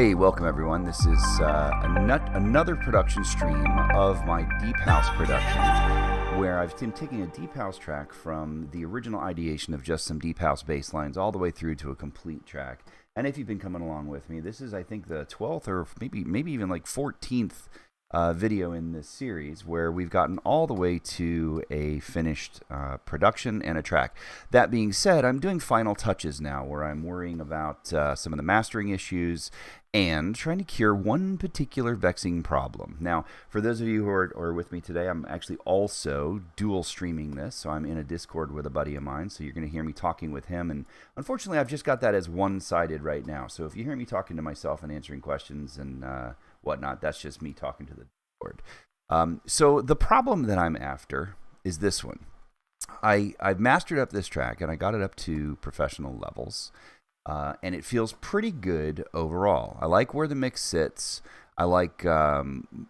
Hey, welcome everyone. This is another production stream of my Deep House production, where I've been taking a Deep House track from the original ideation of just some Deep House bass lines all the way through to a complete track. And if you've been coming along with me, this is, I think, the 12th or maybe even like 14th video in this series where we've gotten all the way to a finished production and a track. That being said, I'm doing final touches now where I'm worrying about some of the mastering issues and trying to cure one particular vexing problem. Now, for those of you who are with me today, I'm actually also dual streaming this, so I'm in a Discord with a buddy of mine, so you're going to hear me talking with him, and unfortunately I've just got that as one-sided right now, so if you hear me talking to myself and answering questions and whatnot, that's just me talking to the Discord. So the problem that I'm after is this one. I've mastered up this track, and I got it up to professional levels. And it feels pretty good overall. I like where the mix sits. I like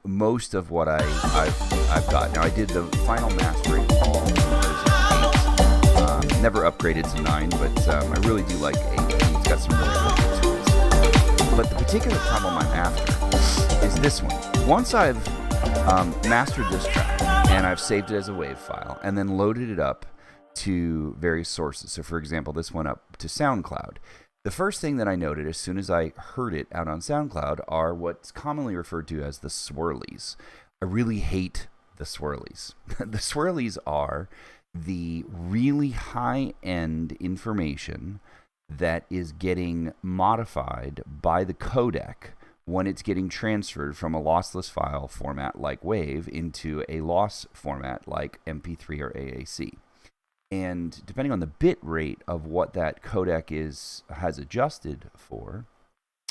most of what I've got. Now, I did the final mastering all in version 8. Never upgraded to 9, but I really do like 8. It's got some really good tools. But the particular problem I'm after is this one. Once I've mastered this track, and I've saved it as a WAV file, and then loaded it up to various sources. So, for example, this went up to SoundCloud. The first thing that I noted as soon as I heard it out on SoundCloud are what's commonly referred to as the swirlies. I really hate the swirlies. The swirlies are the really high-end information that is getting modified by the codec when it's getting transferred from a lossless file format like WAV into a loss format like MP3 or AAC. And depending on the bit rate of what that codec has adjusted for,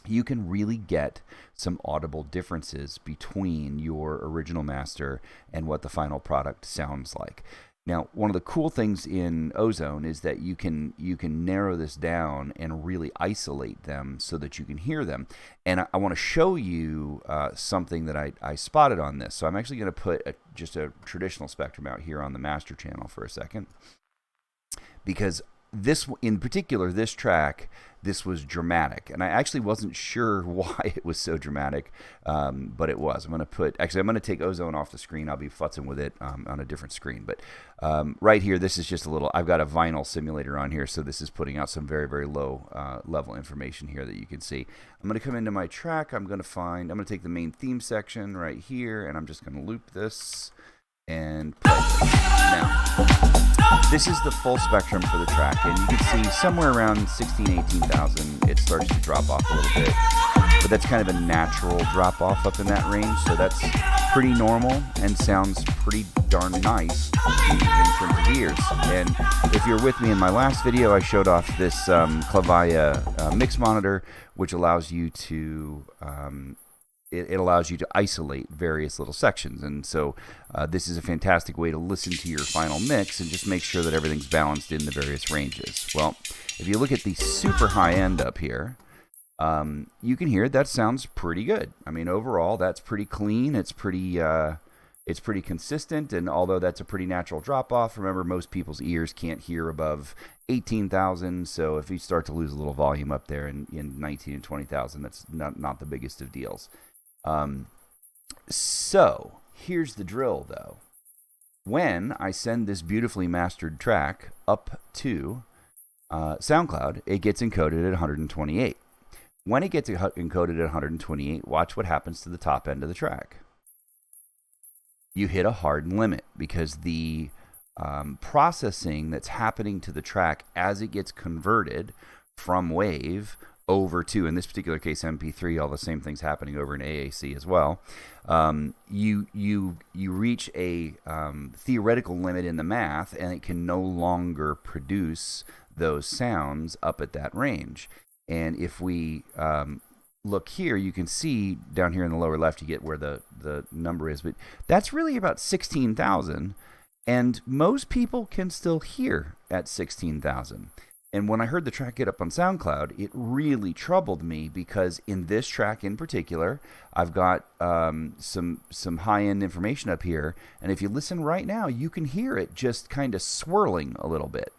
you can really get some audible differences between your original master and what the final product sounds like. Now, one of the cool things in Ozone is that you can narrow this down and really isolate them so that you can hear them. And I want to show you something that I spotted on this. So I'm actually going to put just a traditional spectrum out here on the master channel for a second. Because this, in particular, this track, this was dramatic. And I actually wasn't sure why it was so dramatic, but it was. I'm going to take Ozone off the screen. I'll be futzing with it on a different screen. But right here, this is just a little, I've got a vinyl simulator on here, so this is putting out some very, very low level information here that you can see. I'm going to come into my track. I'm going to take the main theme section right here, and I'm just going to loop this and play this. Now, this is the full spectrum for the track, and you can see somewhere around 16,000, 18,000 it starts to drop off a little bit, but that's kind of a natural drop off up in that range, so that's pretty normal and sounds pretty darn nice in terms of ears. And if you're with me in my last video, I showed off this Clavia mix monitor, which allows you to it allows you to isolate various little sections, and so this is a fantastic way to listen to your final mix and just make sure that everything's balanced in the various ranges. Well, if you look at the super high end up here, you can hear that sounds pretty good. I mean, overall, that's pretty clean. It's pretty consistent, and although that's a pretty natural drop off, remember most people's ears can't hear above 18,000, so if you start to lose a little volume up there in 19 and 20,000, that's not the biggest of deals. So here's the drill, though. When I send this beautifully mastered track up to SoundCloud, it gets encoded at 128. When it gets encoded at 128, watch what happens to the top end of the track. You hit a hard limit because the processing that's happening to the track as it gets converted from WAV over to, in this particular case, MP3, all the same things happening over in AAC as well. You reach a theoretical limit in the math, and it can no longer produce those sounds up at that range. And if we look here, you can see down here in the lower left, you get where the number is, but that's really about 16,000, and most people can still hear at 16,000. And when I heard the track get up on SoundCloud, it really troubled me because in this track in particular, I've got some high-end information up here, and if you listen right now, you can hear it just kind of swirling a little bit.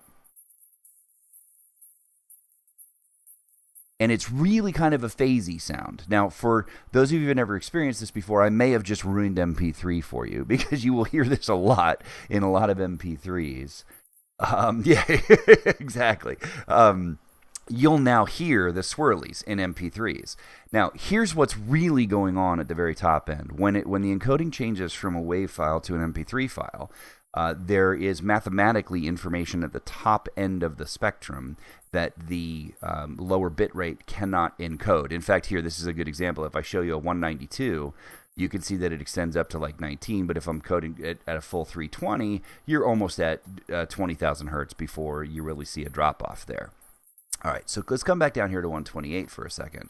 And it's really kind of a phasey sound. Now, for those of you who have never experienced this before, I may have just ruined MP3 for you because you will hear this a lot in a lot of MP3s. Yeah, exactly. You'll now hear the swirlies in MP3s. Now, here's what's really going on at the very top end. When the encoding changes from a WAV file to an MP3 file, there is mathematically information at the top end of the spectrum that the lower bit rate cannot encode. In fact, here, this is a good example. If I show you a 192, you can see that it extends up to like 19, but if I'm coding it at a full 320, you're almost at 20,000 hertz before you really see a drop-off there. All right, so let's come back down here to 128 for a second.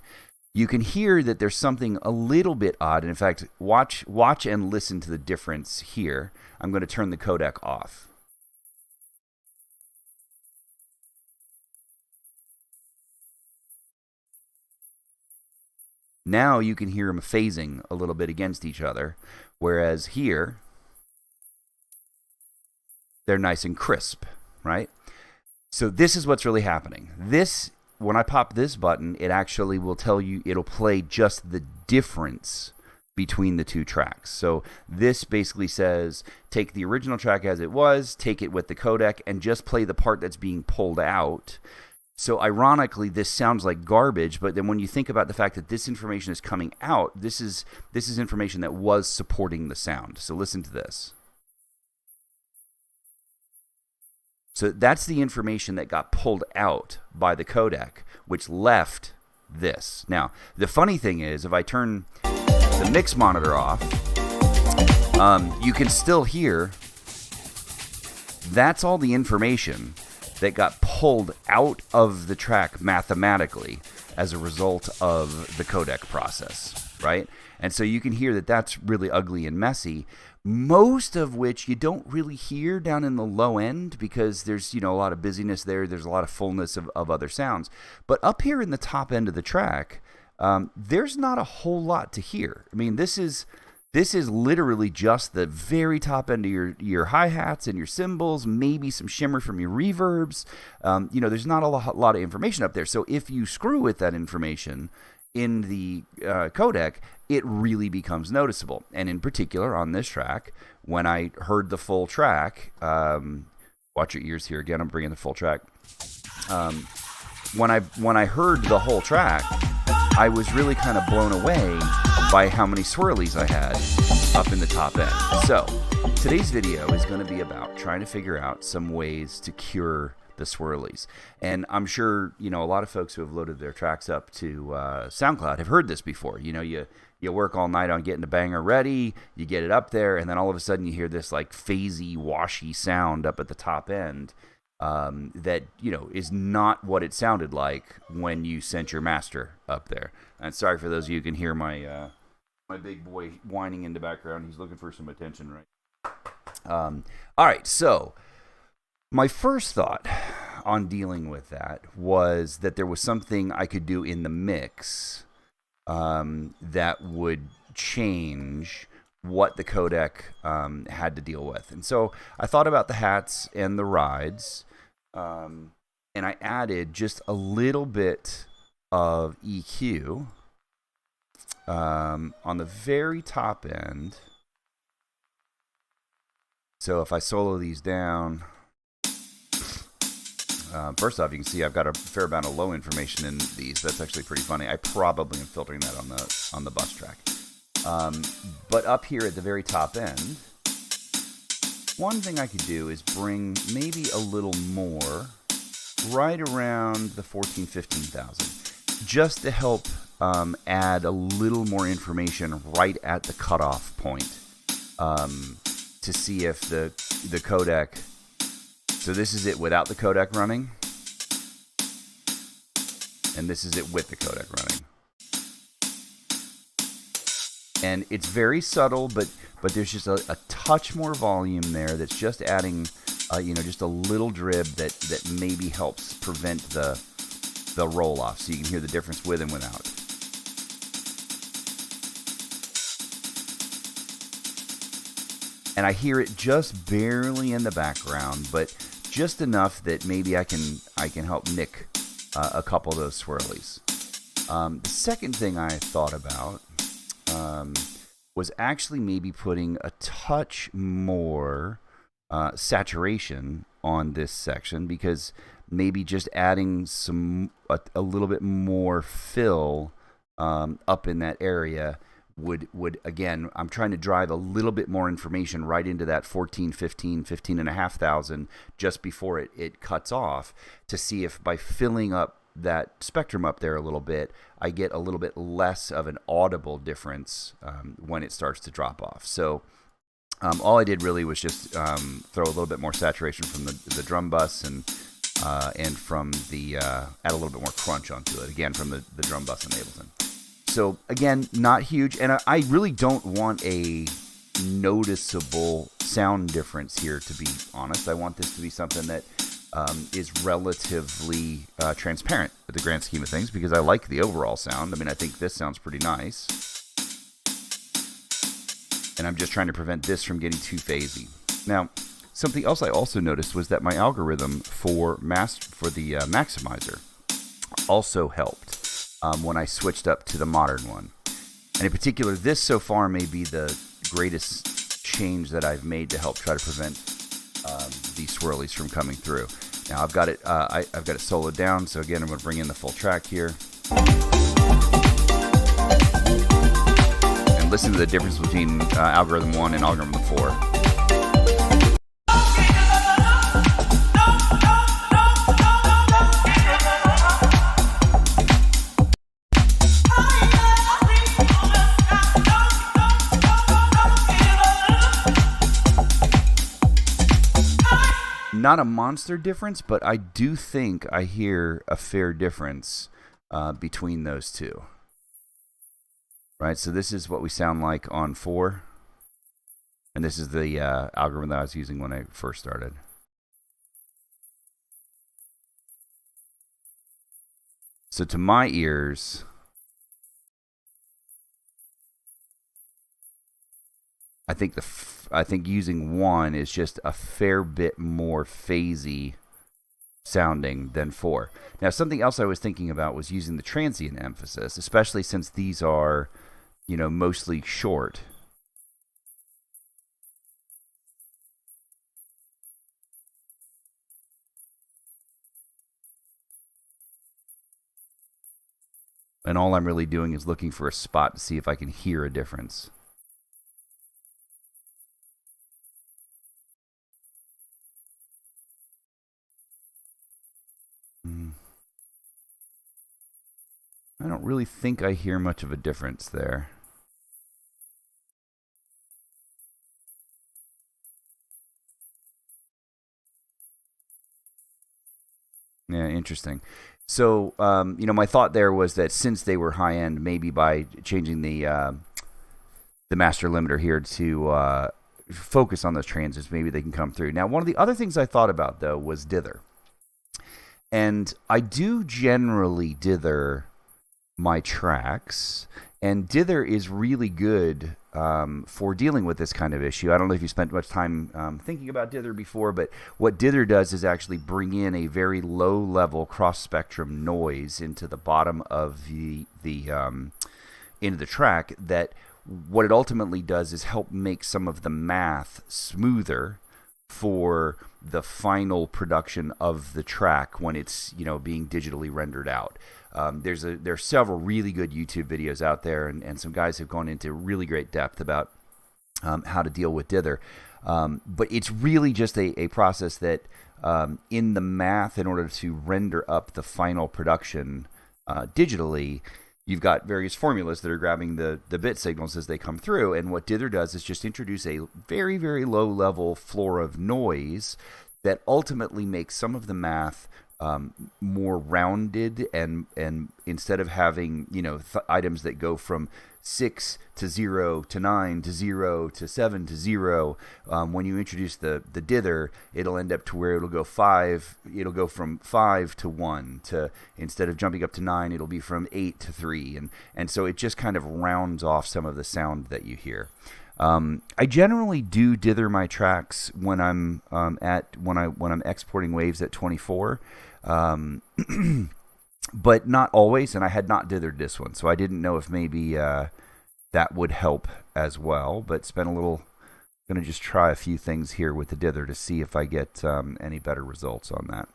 You can hear that there's something a little bit odd. And in fact, watch and listen to the difference here. I'm going to turn the codec off. Now you can hear them phasing a little bit against each other, whereas here, they're nice and crisp, right? So this is what's really happening. When I pop this button, it actually will tell you, it'll play just the difference between the two tracks. So this basically says, take the original track as it was, take it with the codec, and just play the part that's being pulled out. So ironically, this sounds like garbage, but then when you think about the fact that this information is coming out, this is information that was supporting the sound. So listen to this. So that's the information that got pulled out by the codec, which left this. Now, the funny thing is, if I turn the mix monitor off, you can still hear that's all the information that got pulled out of the track mathematically as a result of the codec process, right? And so you can hear that that's really ugly and messy, most of which you don't really hear down in the low end because there's, a lot of busyness there. There's a lot of fullness of other sounds. But up here in the top end of the track, there's not a whole lot to hear. I mean, this is literally just the very top end of your hi-hats and your cymbals, maybe some shimmer from your reverbs. There's not a lot of information up there. So if you screw with that information in the codec, it really becomes noticeable. And in particular, on this track, when I heard the full track, watch your ears here again, I'm bringing the full track. When I heard the whole track, I was really kind of blown away by how many swirlies I had up in the top end. So today's video is going to be about trying to figure out some ways to cure the swirlies. And I'm sure, a lot of folks who have loaded their tracks up to SoundCloud have heard this before. You work all night on getting the banger ready, you get it up there, and then all of a sudden you hear this like phasey, washy sound up at the top end that, is not what it sounded like when you sent your master up there. And sorry for those of you who can hear my big boy whining in the background. He's looking for some attention, right? All right, so my first thought on dealing with that was that there was something I could do in the mix that would change what the codec had to deal with. And so I thought about the hats and the rides, and I added just a little bit of EQ on the very top end. So if I solo these down, first off, you can see I've got a fair amount of low information in these. That's actually pretty funny. I probably am filtering that on the bus track. But up here at the very top end, one thing I could do is bring maybe a little more right around the 14,000, 15,000, just to help add a little more information right at the cutoff point to see if the codec. So this is it without the codec running, and this is it with the codec running. And it's very subtle, but there's just a touch more volume there that's just adding, just a little drib that maybe helps prevent the roll-off, so you can hear the difference with and without. And I hear it just barely in the background, but just enough that maybe I can help nick a couple of those swirlies. The second thing I thought about was actually maybe putting a touch more saturation on this section, because maybe just adding a little bit more fill up in that area would again, I'm trying to drive a little bit more information right into that 14, 15 and a half thousand just before it cuts off, to see if by filling up that spectrum up there a little bit, I get a little bit less of an audible difference when it starts to drop off. So all I did really was just throw a little bit more saturation from the drum bus and from the add a little bit more crunch onto it, again from the drum bus in Ableton. So again, not huge, and I really don't want a noticeable sound difference here, to be honest. I want this to be something that is relatively transparent at the grand scheme of things, because I like the overall sound. I mean, I think this sounds pretty nice, and I'm just trying to prevent this from getting too phasey. Now, something else I also noticed was that my algorithm for the maximizer also helped when I switched up to the modern one. And in particular, this so far may be the greatest change that I've made to help try to prevent these swirlies from coming through. Now I've got it I've got it soloed down, so again I'm going to bring in the full track here. And listen to the difference between algorithm 1 and algorithm 4. Not a monster difference, but I do think I hear a fair difference between those two. Right, so this is what we sound like on 4, and this is the algorithm that I was using when I first started. So to my ears, I think using 1 is just a fair bit more phasey sounding than 4. Now, something else I was thinking about was using the transient emphasis, especially since these are, mostly short. And all I'm really doing is looking for a spot to see if I can hear a difference. I don't really think I hear much of a difference there. Yeah, interesting. So, my thought there was that since they were high end, maybe by changing the master limiter here to focus on those transients, maybe they can come through. Now, one of the other things I thought about, though, was dither. And I do generally dither my tracks, and dither is really good for dealing with this kind of issue. I don't know if you spent much time thinking about dither before, but what dither does is actually bring in a very low level cross spectrum noise into the bottom of the into the track. That what it ultimately does is help make some of the math smoother for the final production of the track when it's being digitally rendered out. There are several really good YouTube videos out there, and some guys have gone into really great depth about how to deal with dither. But it's really just a process that in the math, in order to render up the final production digitally, you've got various formulas that are grabbing the bit signals as they come through. And what dither does is just introduce a very, very low level floor of noise that ultimately makes some of the math more rounded, and instead of having items that go from 6 to 0 to 9 to 0 to 7 to 0, when you introduce the dither, it'll end up to where it'll go from 5 to 1 to, instead of jumping up to 9, it'll be from 8 to 3, and so it just kind of rounds off some of the sound that you hear. I generally do dither my tracks when I'm when I'm exporting waves at 24. but not always, and I had not dithered this one, so I didn't know if maybe that would help as well. But spent a little, going to just try a few things here with the dither to see if I get any better results on that.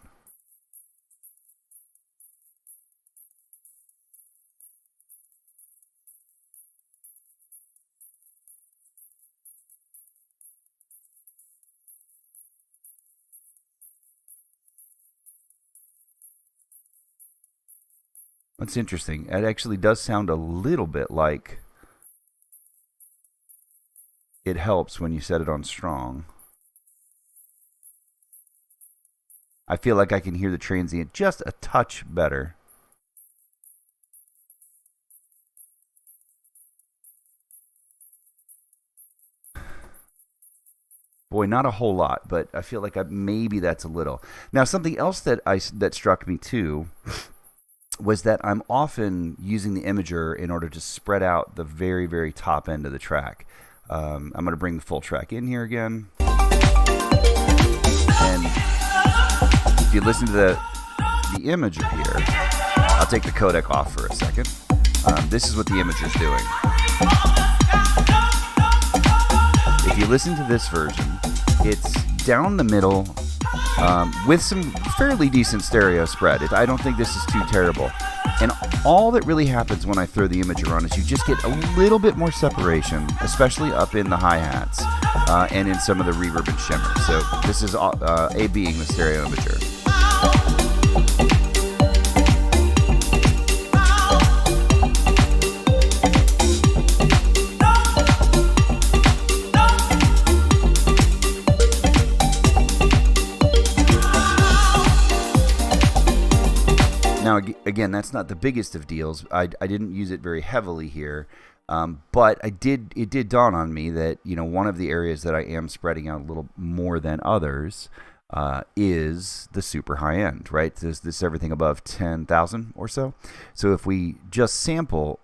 That's interesting. It actually does sound a little bit like it helps when you set it on strong. I feel like I can hear the transient just a touch better. Boy, not a whole lot, but I feel like maybe that's a little. Now, something else that struck me too was that I'm often using the imager in order to spread out the very, very top end of the track. I'm going to bring the full track in here again. And if you listen to the imager here, I'll take the codec off for a second. This is what the imager is doing. If you listen to this version, it's down the middle with some fairly decent stereo spread. I don't think this is too terrible. And all that really happens when I throw the imager on is you just get a little bit more separation, especially up in the hi-hats and in some of the reverb and shimmer. So this is A being the stereo imager. Now, again, that's not the biggest of deals. I didn't use it very heavily here, but it did dawn on me that, you know, one of the areas that I am spreading out a little more than others is the super high end, right? This everything above 10,000 or so. So if we just solo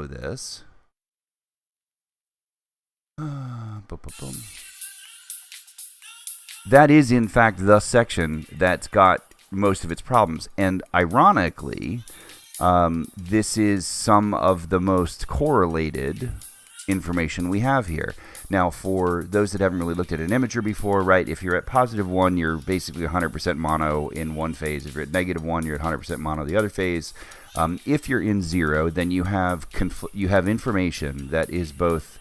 this, that is in fact the section that's got most of its problems. And ironically, this is some of the most correlated information we have here. Now, for those that haven't really looked at an imager before, right, if you're at +1, you're basically 100% mono in one phase. If you're at -1, you're at 100% mono the other phase. If you're in 0, then you have information that is both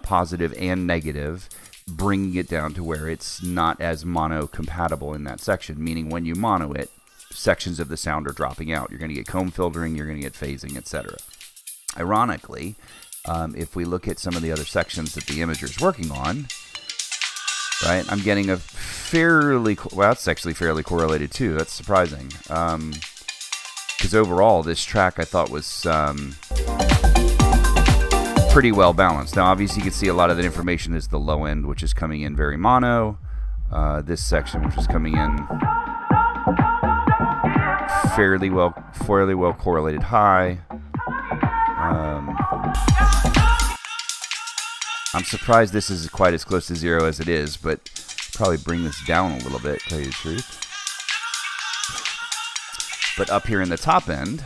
positive and negative, bringing it down to where it's not as mono compatible in that section, meaning when you mono it, sections of the sound are dropping out. You're going to get comb filtering, you're going to get phasing, etc. Ironically, if we look at some of the other sections that the imager is working on, right, I'm getting a fairly, well, that's actually fairly correlated too. That's surprising. Because overall, this track I thought was pretty well balanced. Now, obviously, you can see a lot of that information is the low end, which is coming in very mono. This section, which is coming in fairly well correlated high. I'm surprised this is quite as close to 0 as it is, but probably bring this down a little bit, to tell you the truth. But up here in the top end,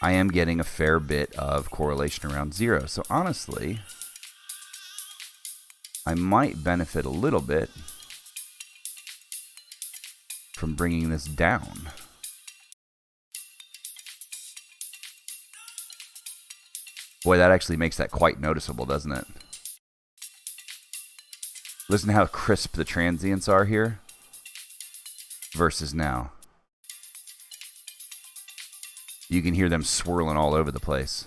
I am getting a fair bit of correlation around 0. So honestly, I might benefit a little bit from bringing this down. Boy, that actually makes that quite noticeable, doesn't it? Listen to how crisp the transients are here versus now. You can hear them swirling all over the place.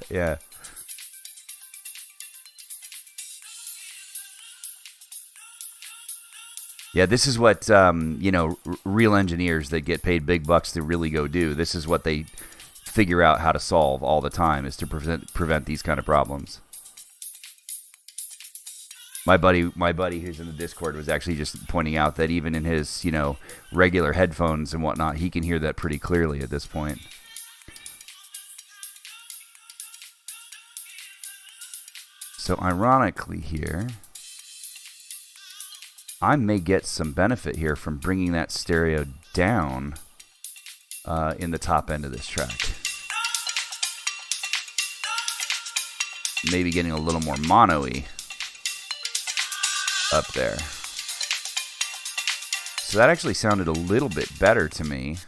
Yeah. Yeah, this is what, real engineers that get paid big bucks to really go do. This is what they figure out how to solve all the time, is to prevent these kind of problems. My buddy who's in the Discord was actually just pointing out that even in his, regular headphones and whatnot, he can hear that pretty clearly at this point. So ironically here, I may get some benefit here from bringing that stereo down in the top end of this track. Maybe getting a little more mono-y up there. So that actually sounded a little bit better to me.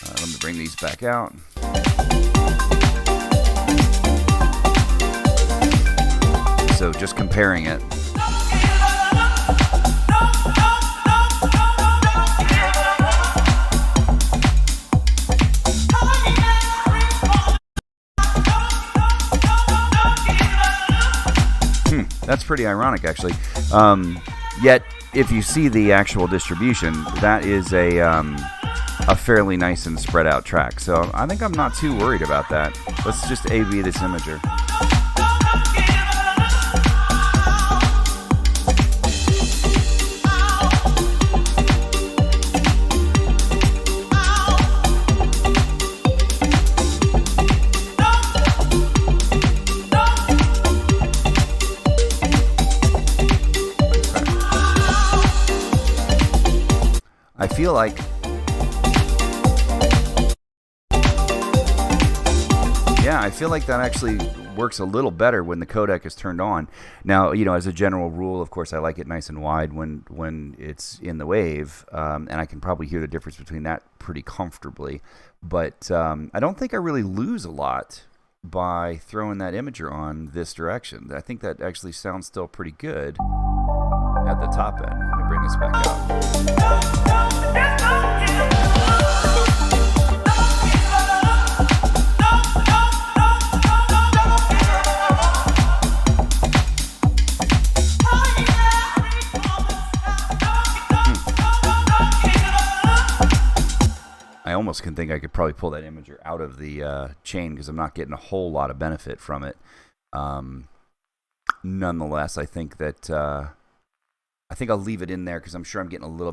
Let me bring these back out. So just comparing it. That's pretty ironic, actually. Yet, if you see the actual distribution, that is a fairly nice and spread out track. So I think I'm not too worried about that. Let's just A/B this imager. I feel like that actually works a little better when the codec is turned on. Now, as a general rule, of course, I like it nice and wide when it's in the wave, and I can probably hear the difference between that pretty comfortably. But I don't think I really lose a lot by throwing that imager on this direction. I think that actually sounds still pretty good at the top end. Let me bring this back up. I almost can think I could probably pull that imager out of the chain because I'm not getting a whole lot of benefit from it. Nonetheless, I think that I'll leave it in there because I'm sure I'm getting a little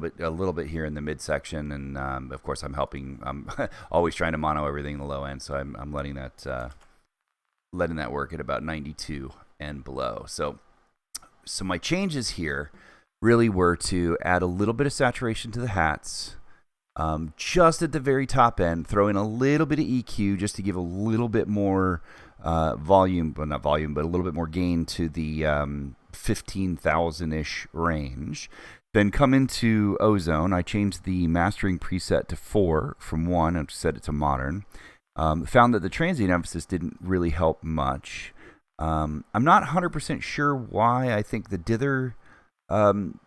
bit here in the midsection, and of course I'm always trying to mono everything in the low end, so I'm letting that work at about 92 and below. So my changes here really were to add a little bit of saturation to the hats. Just at the very top end, throw in a little bit of EQ just to give a little bit more volume, well, not volume, but a little bit more gain to the 15,000-ish range. Then come into Ozone. I changed the mastering preset to 4 from 1 and set it to modern. Found that the transient emphasis didn't really help much. I'm not 100% sure why. I think the Dither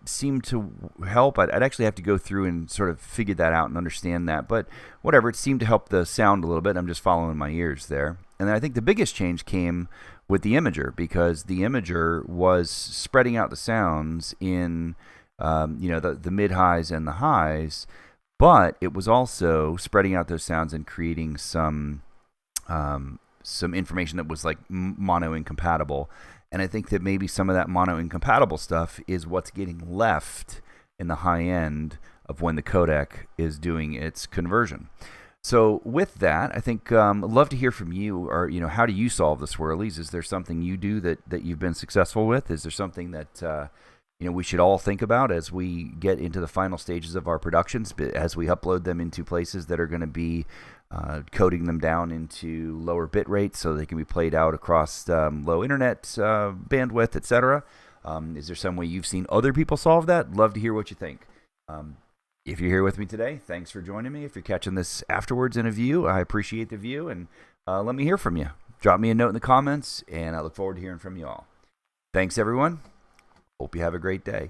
seemed to help. I'd actually have to go through and sort of figure that out and understand that, but whatever, it seemed to help the sound a little bit. I'm just following my ears there. And then I think the biggest change came with the imager, because the imager was spreading out the sounds in the mid-highs and the highs, but it was also spreading out those sounds and creating some information that was like mono incompatible. And I think that maybe some of that mono-incompatible stuff is what's getting left in the high end of when the codec is doing its conversion. So with that, I think I'd love to hear from you, or how do you solve the swirlies? Is there something you do that you've been successful with? Is there something that we should all think about as we get into the final stages of our productions, as we upload them into places that are going to be coding them down into lower bit rates so they can be played out across low internet bandwidth, etc. Is there some way you've seen other people solve that? Love to hear what you think. If you're here with me today, thanks for joining me. If you're catching this afterwards in a view, I appreciate the view, and let me hear from you. Drop me a note in the comments, and I look forward to hearing from you all. Thanks, everyone. Hope you have a great day.